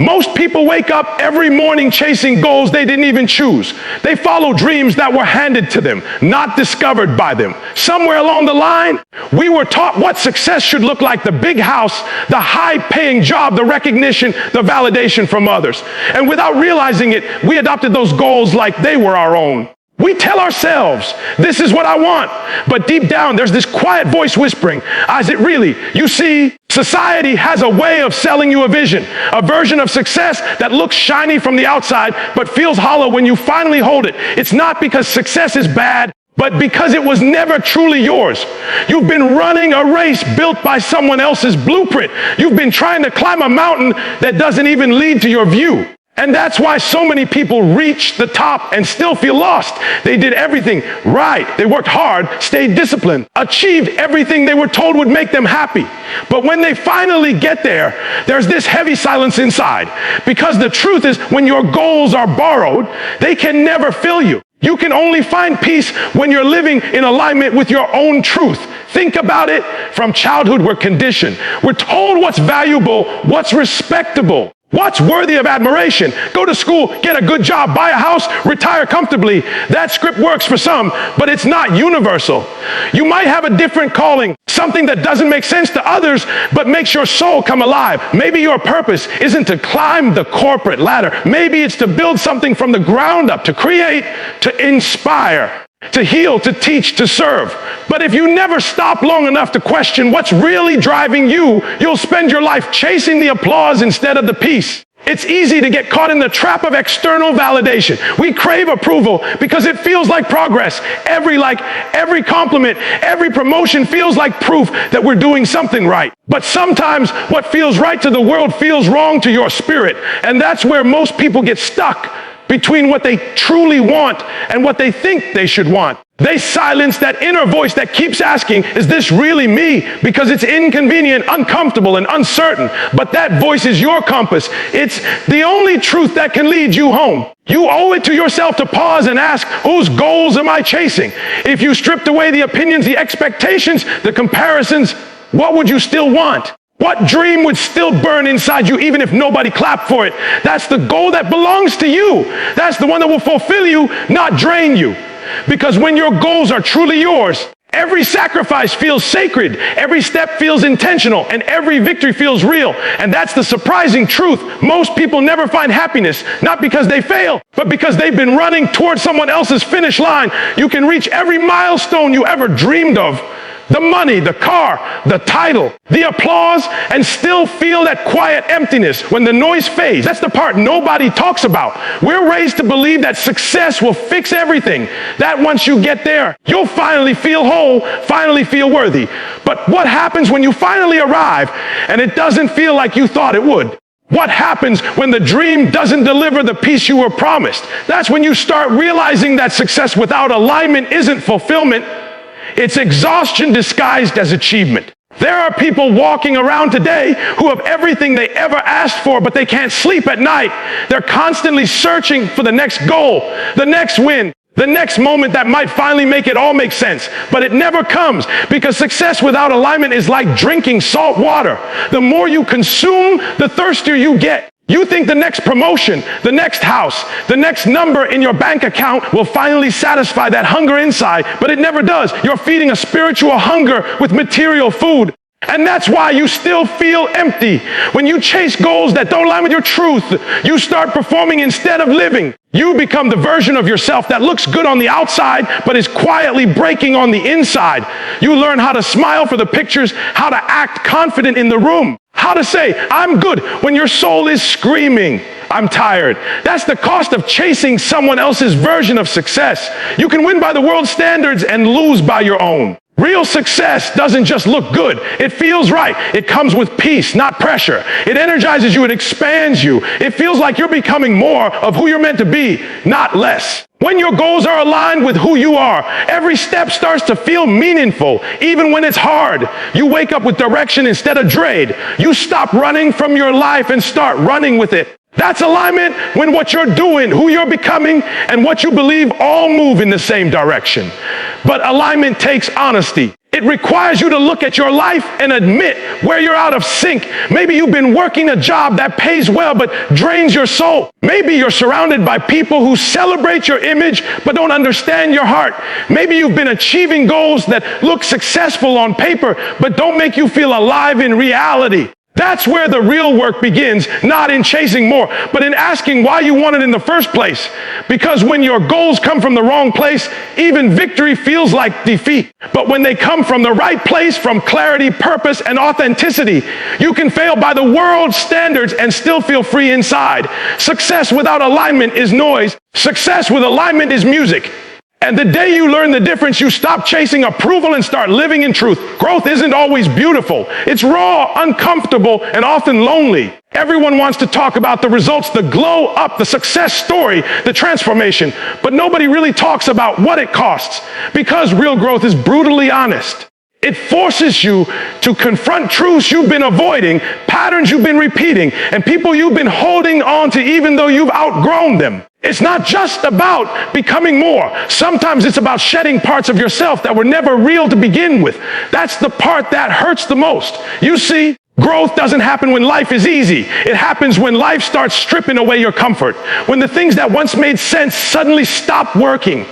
Most people wake up every morning chasing goals they didn't even choose. They follow dreams that were handed to them, not discovered by them. Somewhere along the line, we were taught what success should look like: the big house, the high-paying job, the recognition, the validation from others. And without realizing it, we adopted those goals like they were our own. We tell ourselves, this is what I want. But deep down, there's this quiet voice whispering, is it really? You see, society has a way of selling you a vision, a version of success that looks shiny from the outside, but feels hollow when you finally hold it. It's not because success is bad, but because it was never truly yours. You've been running a race built by someone else's blueprint. You've been trying to climb a mountain that doesn't even lead to your view. And that's why so many people reach the top and still feel lost. They did everything right. They worked hard, stayed disciplined, achieved everything they were told would make them happy. But when they finally get there, there's this heavy silence inside. Because the truth is, when your goals are borrowed, they can never fill you. You can only find peace when you're living in alignment with your own truth. Think about it. From childhood, we're conditioned. We're told what's valuable, what's respectable, what's worthy of admiration. Go to school, get a good job, buy a house, retire comfortably. That script works for some, but it's not universal. You might have a different calling, something that doesn't make sense to others, but makes your soul come alive. Maybe your purpose isn't to climb the corporate ladder. Maybe it's to build something from the ground up, to create, to inspire, to heal, to teach, to serve. But if you never stop long enough to question what's really driving you, you'll spend your life chasing the applause instead of the peace. It's easy to get caught in the trap of external validation. We crave approval because it feels like progress. Every like, every compliment, every promotion feels like proof that we're doing something right. But sometimes what feels right to the world feels wrong to your spirit. And that's where most people get stuck, between what they truly want and what they think they should want. They silence that inner voice that keeps asking, is this really me? Because it's inconvenient, uncomfortable, and uncertain. But that voice is your compass. It's the only truth that can lead you home. You owe it to yourself to pause and ask, whose goals am I chasing? If you stripped away the opinions, the expectations, the comparisons, what would you still want? What dream would still burn inside you even if nobody clapped for it? That's the goal that belongs to you. That's the one that will fulfill you, not drain you. Because when your goals are truly yours, every sacrifice feels sacred, every step feels intentional, and every victory feels real. And that's the surprising truth. Most people never find happiness, not because they fail, but because they've been running towards someone else's finish line. You can reach every milestone you ever dreamed of. The money, the car, the title, the applause, and still feel that quiet emptiness when the noise fades. That's the part nobody talks about. We're raised to believe that success will fix everything, that once you get there, you'll finally feel whole, finally feel worthy. But what happens when you finally arrive and it doesn't feel like you thought it would? What happens when the dream doesn't deliver the peace you were promised? That's when you start realizing that success without alignment isn't fulfillment. It's exhaustion disguised as achievement. There are people walking around today who have everything they ever asked for, but they can't sleep at night. They're constantly searching for the next goal, the next win, the next moment that might finally make it all make sense. But it never comes, because success without alignment is like drinking salt water. The more you consume, the thirstier you get. You think the next promotion, the next house, the next number in your bank account will finally satisfy that hunger inside, but it never does. You're feeding a spiritual hunger with material food. And that's why you still feel empty. When you chase goals that don't align with your truth, you start performing instead of living. You become the version of yourself that looks good on the outside, but is quietly breaking on the inside. You learn how to smile for the pictures, how to act confident in the room, how to say, I'm good, when your soul is screaming, I'm tired. That's the cost of chasing someone else's version of success. You can win by the world's standards and lose by your own. Real success doesn't just look good. It feels right. It comes with peace, not pressure. It energizes you. It expands you. It feels like you're becoming more of who you're meant to be, not less. When your goals are aligned with who you are, every step starts to feel meaningful, even when it's hard. You wake up with direction instead of dread. You stop running from your life and start running with it. That's alignment, when what you're doing, who you're becoming, and what you believe all move in the same direction. But alignment takes honesty. It requires you to look at your life and admit where you're out of sync. Maybe you've been working a job that pays well but drains your soul. Maybe you're surrounded by people who celebrate your image but don't understand your heart. Maybe you've been achieving goals that look successful on paper but don't make you feel alive in reality. That's where the real work begins, not in chasing more, but in asking why you want it in the first place. Because when your goals come from the wrong place, even victory feels like defeat. But when they come from the right place, from clarity, purpose, and authenticity, you can fail by the world's standards and still feel free inside. Success without alignment is noise. Success with alignment is music. And the day you learn the difference, you stop chasing approval and start living in truth. Growth isn't always beautiful. It's raw, uncomfortable, and often lonely. Everyone wants to talk about the results, the glow up, the success story, the transformation. But nobody really talks about what it costs, because real growth is brutally honest. It forces you to confront truths you've been avoiding, patterns you've been repeating, and people you've been holding on to even though you've outgrown them. It's not just about becoming more. Sometimes it's about shedding parts of yourself that were never real to begin with. That's the part that hurts the most. You see, growth doesn't happen when life is easy. It happens when life starts stripping away your comfort. When the things that once made sense suddenly stop working.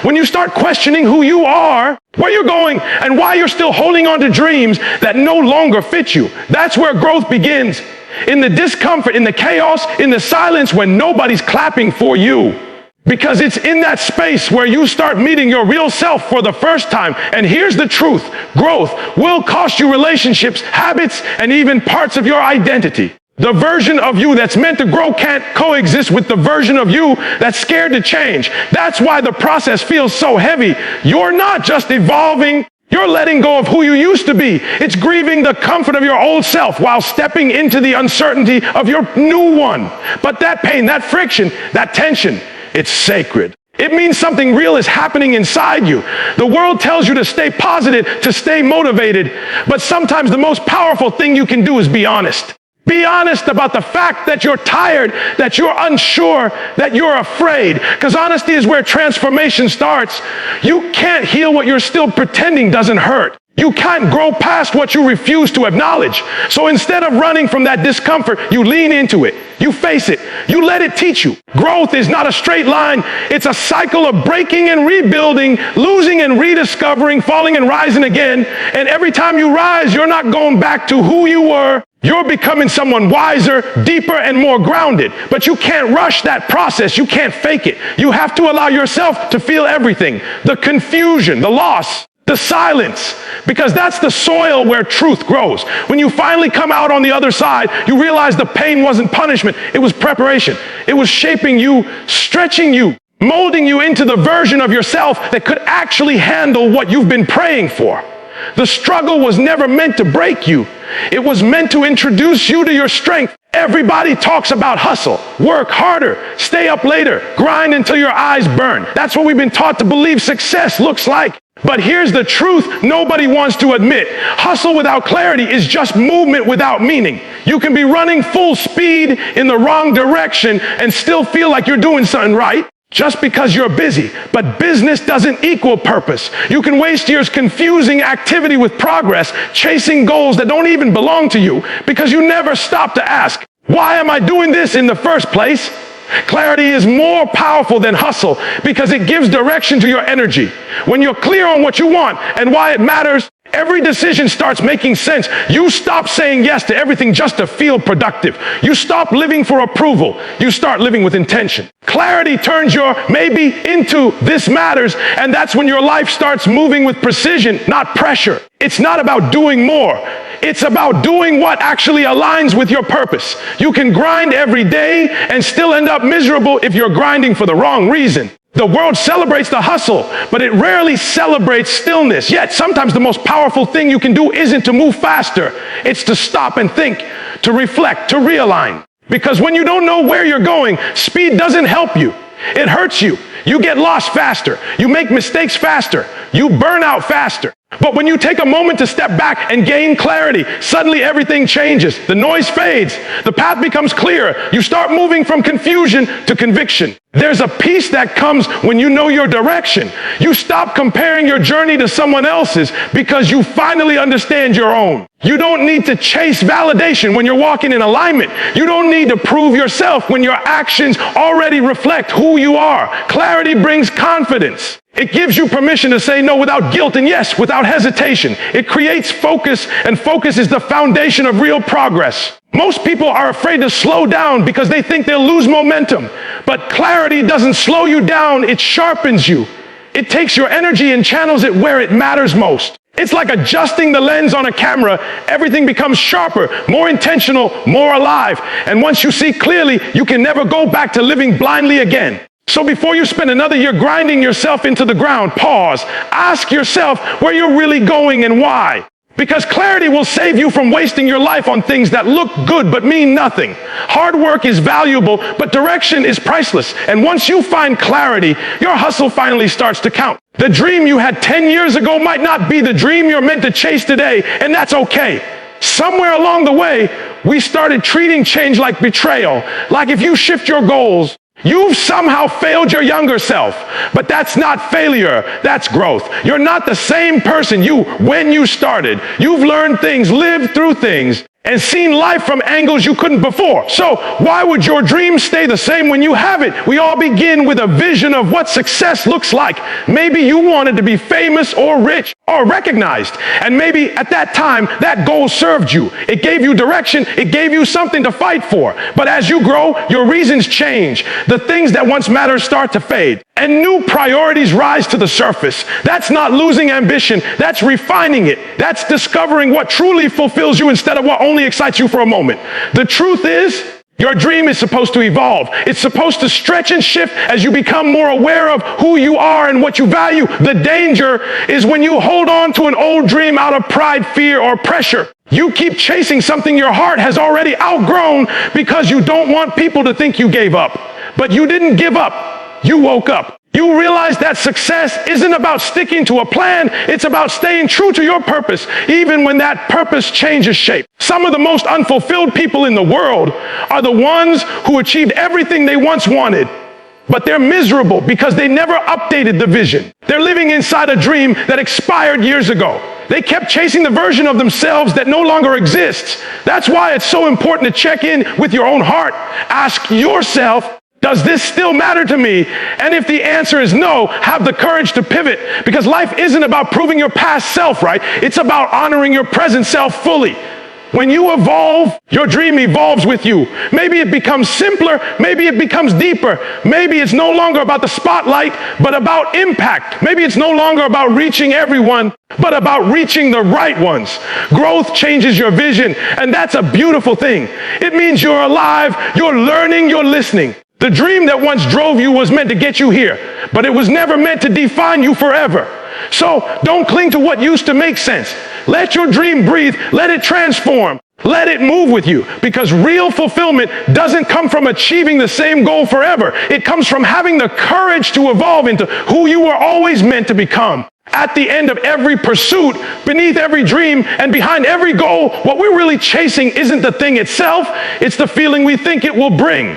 When you start questioning who you are, where you're going, and why you're still holding on to dreams that no longer fit you. That's where growth begins. In the discomfort, in the chaos, in the silence when nobody's clapping for you. Because it's in that space where you start meeting your real self for the first time. And here's the truth. Growth will cost you relationships, habits, and even parts of your identity. The version of you that's meant to grow can't coexist with the version of you that's scared to change. That's why the process feels so heavy. You're not just evolving. You're letting go of who you used to be. It's grieving the comfort of your old self while stepping into the uncertainty of your new one. But that pain, that friction, that tension, it's sacred. It means something real is happening inside you. The world tells you to stay positive, to stay motivated. But sometimes the most powerful thing you can do is be honest. Be honest about the fact that you're tired, that you're unsure, that you're afraid. Because honesty is where transformation starts. You can't heal what you're still pretending doesn't hurt. You can't grow past what you refuse to acknowledge. So instead of running from that discomfort, you lean into it. You face it. You let it teach you. Growth is not a straight line. It's a cycle of breaking and rebuilding, losing and rediscovering, falling and rising again. And every time you rise, you're not going back to who you were. You're becoming someone wiser, deeper, and more grounded. But you can't rush that process. You can't fake it. You have to allow yourself to feel everything. The confusion, the loss, the silence, because that's the soil where truth grows. When you finally come out on the other side, you realize the pain wasn't punishment. It was preparation. It was shaping you, stretching you, molding you into the version of yourself that could actually handle what you've been praying for. The struggle was never meant to break you. It was meant to introduce you to your strength. Everybody talks about hustle, work harder, stay up later, grind until your eyes burn. That's what we've been taught to believe success looks like. But here's the truth nobody wants to admit. Hustle without clarity is just movement without meaning. You can be running full speed in the wrong direction and still feel like you're doing something right. Just because you're busy. But business doesn't equal purpose. You can waste years confusing activity with progress, chasing goals that don't even belong to you, because you never stop to ask, why am I doing this in the first place? Clarity is more powerful than hustle because it gives direction to your energy. When you're clear on what you want and why it matters, every decision starts making sense. You stop saying yes to everything just to feel productive. You stop living for approval. You start living with intention. Clarity turns your maybe into this matters, and that's when your life starts moving with precision, not pressure. It's not about doing more. It's about doing what actually aligns with your purpose. You can grind every day and still end up miserable if you're grinding for the wrong reason. The world celebrates the hustle, but it rarely celebrates stillness. Yet sometimes the most powerful thing you can do isn't to move faster. It's to stop and think, to reflect, to realign. Because when you don't know where you're going, speed doesn't help you. It hurts you. You get lost faster. You make mistakes faster. You burn out faster. But when you take a moment to step back and gain clarity, suddenly everything changes. The noise fades. The path becomes clearer. You start moving from confusion to conviction. There's a peace that comes when you know your direction. You stop comparing your journey to someone else's because you finally understand your own. You don't need to chase validation when you're walking in alignment. You don't need to prove yourself when your actions already reflect who you are. Clarity brings confidence. It gives you permission to say no without guilt and yes without hesitation. It creates focus, and focus is the foundation of real progress. Most people are afraid to slow down because they think they'll lose momentum. But clarity doesn't slow you down, it sharpens you. It takes your energy and channels it where it matters most. It's like adjusting the lens on a camera. Everything becomes sharper, more intentional, more alive. And once you see clearly, you can never go back to living blindly again. So before you spend another year grinding yourself into the ground, pause. Ask yourself where you're really going and why. Because clarity will save you from wasting your life on things that look good but mean nothing. Hard work is valuable, but direction is priceless. And once you find clarity, your hustle finally starts to count. The dream you had 10 years ago might not be the dream you're meant to chase today, and that's okay. Somewhere along the way, we started treating change like betrayal. Like if you shift your goals, you've somehow failed your younger self. But that's not failure, that's growth. You're not the same person when you started. You've learned things, lived through things, and seen life from angles you couldn't before. So why would your dreams stay the same when you have it? We all begin with a vision of what success looks like. Maybe you wanted to be famous or rich or recognized. And maybe at that time, that goal served you. It gave you direction. It gave you something to fight for. But as you grow, your reasons change. The things that once mattered start to fade. And new priorities rise to the surface. That's not losing ambition. That's refining it. That's discovering what truly fulfills you instead of what only excites you for a moment. The truth is, your dream is supposed to evolve. It's supposed to stretch and shift as you become more aware of who you are and what you value. The danger is when you hold on to an old dream out of pride, fear, or pressure. You keep chasing something your heart has already outgrown because you don't want people to think you gave up. But you didn't give up. You woke up. You realize that success isn't about sticking to a plan. It's about staying true to your purpose, even when that purpose changes shape. Some of the most unfulfilled people in the world are the ones who achieved everything they once wanted, but they're miserable because they never updated the vision. They're living inside a dream that expired years ago. They kept chasing the version of themselves that no longer exists. That's why it's so important to check in with your own heart. Ask yourself, does this still matter to me? And if the answer is no, have the courage to pivot, because life isn't about proving your past self right. It's about honoring your present self fully. When you evolve, your dream evolves with you. Maybe it becomes simpler, maybe it becomes deeper. Maybe it's no longer about the spotlight, but about impact. Maybe it's no longer about reaching everyone, but about reaching the right ones. Growth changes your vision, and that's a beautiful thing. It means you're alive, you're learning, you're listening. The dream that once drove you was meant to get you here, but it was never meant to define you forever. So don't cling to what used to make sense. Let your dream breathe. Let it transform. Let it move with you, because real fulfillment doesn't come from achieving the same goal forever. It comes from having the courage to evolve into who you were always meant to become. At the end of every pursuit, beneath every dream, and behind every goal, what we're really chasing isn't the thing itself, it's the feeling we think it will bring.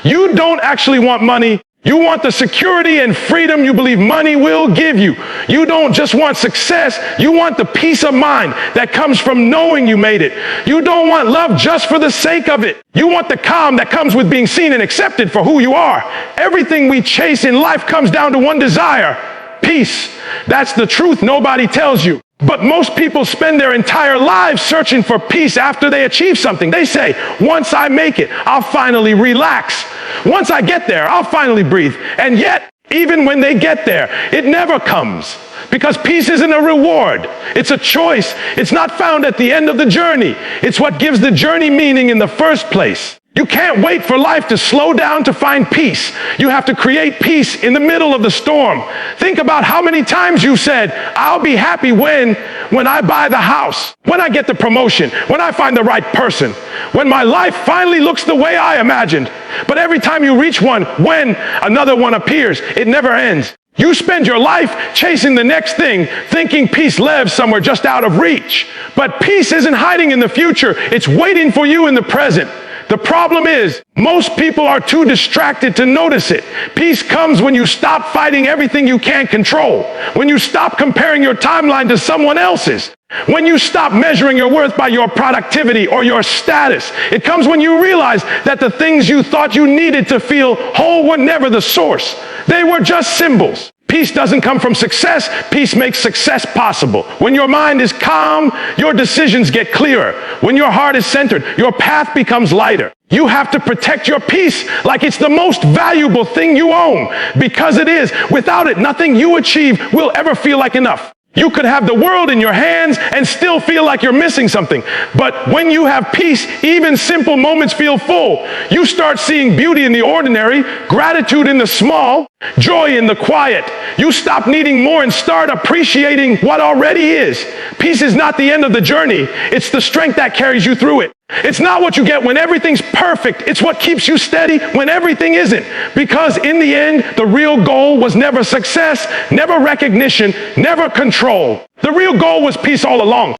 You don't actually want money. You want the security and freedom you believe money will give you. You don't just want success. You want the peace of mind that comes from knowing you made it. You don't want love just for the sake of it. You want the calm that comes with being seen and accepted for who you are. Everything we chase in life comes down to one desire: peace. That's the truth nobody tells you. But most people spend their entire lives searching for peace after they achieve something. They say, once I make it, I'll finally relax. Once I get there, I'll finally breathe. And yet, even when they get there, it never comes. Because peace isn't a reward. It's a choice. It's not found at the end of the journey. It's what gives the journey meaning in the first place. You can't wait for life to slow down to find peace. You have to create peace in the middle of the storm. Think about how many times you said, I'll be happy when I buy the house, when I get the promotion, when I find the right person, when my life finally looks the way I imagined. But every time you reach one, when another one appears, it never ends. You spend your life chasing the next thing, thinking peace lives somewhere just out of reach. But peace isn't hiding in the future. It's waiting for you in the present. The problem is, most people are too distracted to notice it. Peace comes when you stop fighting everything you can't control, when you stop comparing your timeline to someone else's, when you stop measuring your worth by your productivity or your status. It comes when you realize that the things you thought you needed to feel whole were never the source. They were just symbols. Peace doesn't come from success. Peace makes success possible. When your mind is calm, your decisions get clearer. When your heart is centered, your path becomes lighter. You have to protect your peace like it's the most valuable thing you own, because it is. Without it, nothing you achieve will ever feel like enough. You could have the world in your hands and still feel like you're missing something. But when you have peace, even simple moments feel full. You start seeing beauty in the ordinary, gratitude in the small, joy in the quiet. You stop needing more and start appreciating what already is. Peace is not the end of the journey. It's the strength that carries you through it. It's not what you get when everything's perfect. It's what keeps you steady when everything isn't. Because in the end, the real goal was never success, never recognition, never control. The real goal was peace all along.